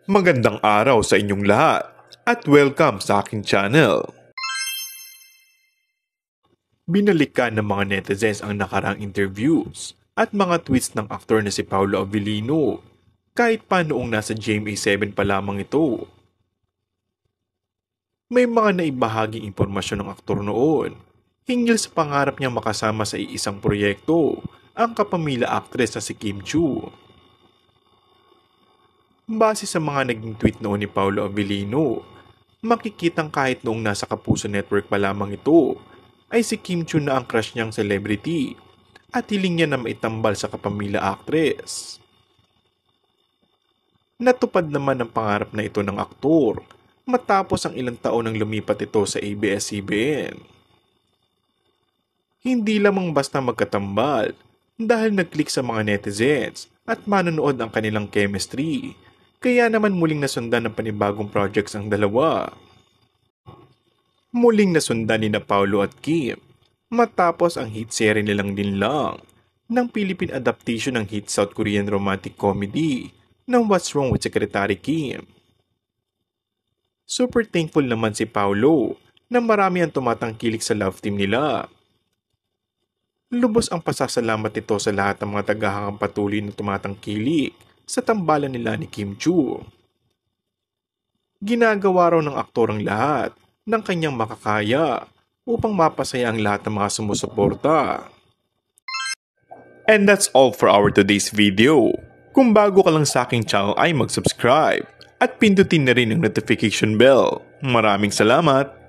Magandang araw sa inyong lahat at welcome sa aking channel. Binalikan ng mga netizens ang nakarang interviews at mga tweets ng aktor na si Paolo Abilino kahit pa noong nasa GMA7 pa lamang ito. May mga naibahaging impormasyon ng aktor noon hinggil sa pangarap niyang makasama sa iisang proyekto, ang kapamilya actress na si Kim Chiu. Base sa mga naging tweet noon ni Paolo Abilino, makikitang kahit noong nasa Kapuso Network pa lamang ito, ay si Kim Chiu na ang crush niyang celebrity at hiling niya na maitambal sa kapamilya actress. Natupad naman ang pangarap na ito ng aktor matapos ang ilang taon nang lumipat ito sa ABS-CBN. Hindi lamang basta magkatambal dahil nag-click sa mga netizens at manonood ang kanilang chemistry. Kaya naman muling nasundan ng panibagong projects ang dalawa. Muling nasundan ni na Paolo at Kim matapos ang hit series nilang Linlang ng Philippine adaptation ng hit South Korean romantic comedy ng What's Wrong with Secretary Kim. Super thankful naman si Paolo na marami ang tumatangkilik sa love team nila. Lubos ang pasasalamat nito sa lahat ng mga tagahanggang patuloy na tumatangkilik sa tambalan nila ni Kim Chiu. Ginagawa raw ng aktor ang lahat ng kanyang makakaya upang mapasaya ang lahat ng mga sumusuporta. And that's all for our today's video. Kung bago ka lang sa aking channel ay mag-subscribe at pindutin na rin ang notification bell. Maraming salamat!